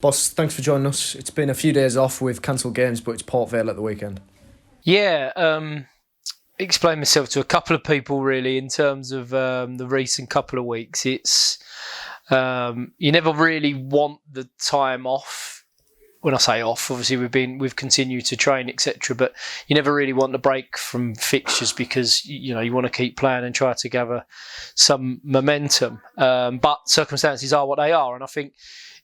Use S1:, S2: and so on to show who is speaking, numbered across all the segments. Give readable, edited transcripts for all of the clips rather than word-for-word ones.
S1: Boss, thanks for joining us. It's been a few days off with cancelled games, but it's Port Vale at the weekend.
S2: Yeah, explain myself to a couple of people really in terms of the recent couple of weeks. It's you never really want the time off. When I say off, obviously we've continued to train, etc. But you never really want the break from fixtures because you want to keep playing and try to gather some momentum. But circumstances are what they are, and I think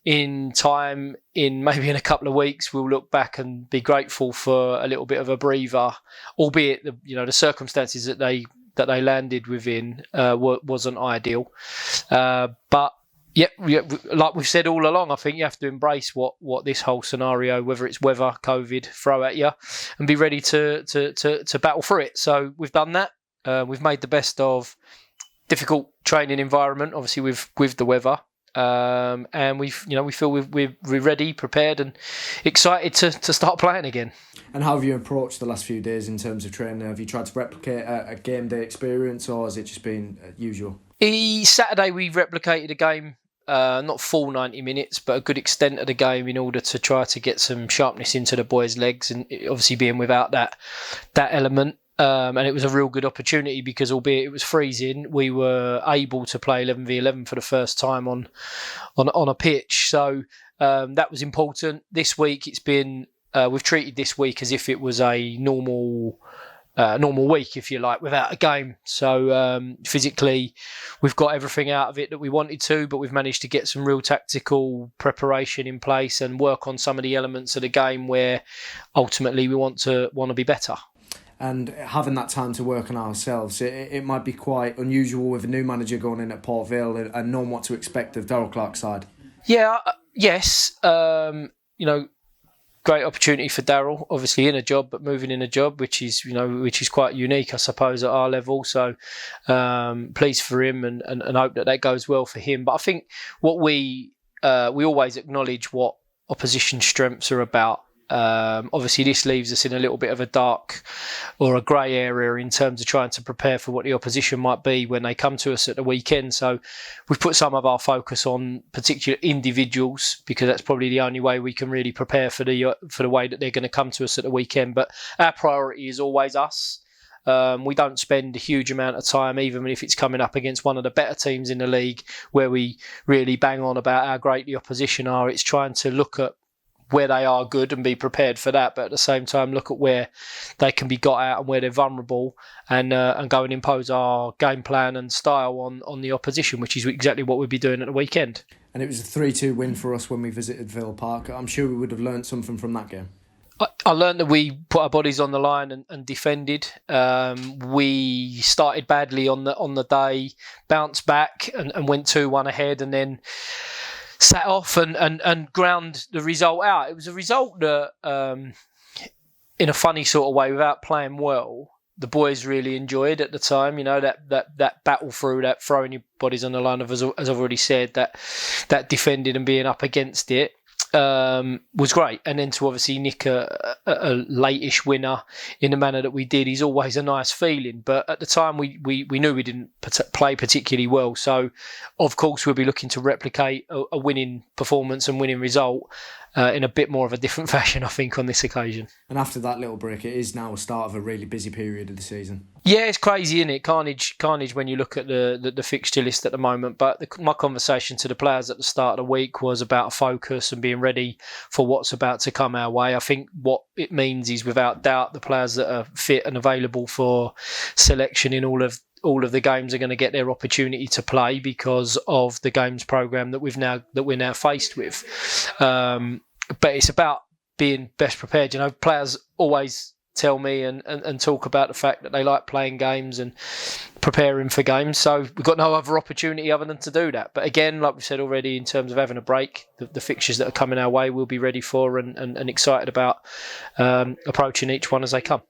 S2: in time, maybe in a couple of weeks, we'll look back and be grateful for a little bit of a breather, albeit the circumstances that they landed within wasn't ideal, but. Yeah, like we've said all along, I think you have to embrace what this whole scenario, whether it's weather, COVID, throw at you, and be ready to battle through it. So we've done that. We've made the best of difficult training environment, obviously with the weather, and we feel we're ready, prepared, and excited to start playing again.
S1: And how have you approached the last few days in terms of training? Have you tried to replicate a game day experience, or has it just been usual?
S2: Saturday we replicated a game. Not full 90 minutes, but a good extent of the game in order to try to get some sharpness into the boys' legs, and obviously being without that element. And it was a real good opportunity because albeit it was freezing, we were able to play 11v11 for the first time on a pitch. So that was important. This week it's been, we've treated this week as if it was a normal week, if you like, without a game. So physically, we've got everything out of it that we wanted to, but we've managed to get some real tactical preparation in place and work on some of the elements of the game where ultimately we want to be better.
S1: And having that time to work on ourselves, it might be quite unusual with a new manager going in at Port Vale and knowing what to expect of Darryl Clark's side.
S2: Yeah, yes. Great opportunity for Darryl, obviously in a job, but moving in a job, which is quite unique, I suppose, at our level. So pleased for him and hope that goes well for him. But I think what we always acknowledge what opposition strengths are about. Obviously, this leaves us in a little bit of a dark or a grey area in terms of trying to prepare for what the opposition might be when they come to us at the weekend. So we've put some of our focus on particular individuals because that's probably the only way we can really prepare for the way that they're going to come to us at the weekend. But our priority is always us. We don't spend a huge amount of time, even if it's coming up against one of the better teams in the league, where we really bang on about how great the opposition are. It's trying to look at where they are good and be prepared for that, but at the same time look at where they can be got out and where they're vulnerable, and go and impose our game plan and style on the opposition, which is exactly what we'll be doing at the weekend.
S1: And it was a 3-2 win for us when we visited Vale Park. I'm sure we would have learnt something from that game.
S2: I learned that we put our bodies on the line and defended. We started badly on the day, bounced back and went 2-1 ahead, and then sat off and ground the result out. It was a result that, in a funny sort of way, without playing well, the boys really enjoyed at the time. That battle through, that throwing your bodies on the line, as I've already said, that defending and being up against it. Was great, and then to obviously nick a late-ish winner in the manner that we did is always a nice feeling. But at the time, we knew we didn't play particularly well, so of course we'll be looking to replicate a winning performance and winning result in a bit more of a different fashion, I think, on this occasion.
S1: And after that little break, it is now a start of a really busy period of the season.
S2: Yeah, it's crazy, isn't it? Carnage when you look at the fixture list at the moment. But my conversation to the players at the start of the week was about focus and being ready for what's about to come our way. I think what it means is, without doubt, the players that are fit and available for selection in all of the games are going to get their opportunity to play because of the games programme that we're now faced with. But it's about being best prepared. Players always tell me and talk about the fact that they like playing games and preparing for games. So we've got no other opportunity other than to do that. But again, like we said already, in terms of having a break, the fixtures that are coming our way, we'll be ready for and excited about approaching each one as they come.